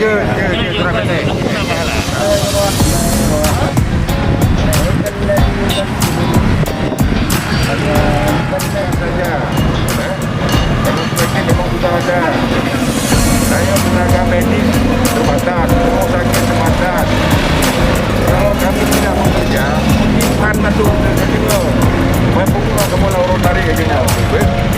Dia surat pendek. Saja. Kalau sebaiknya memang sudah ada. Saya tenaga medis terbatas, rumah sakit terbatas. Kalau kami tidak bekerja, iman masuk ke sini. Mampu kamu orang tarik ke sini.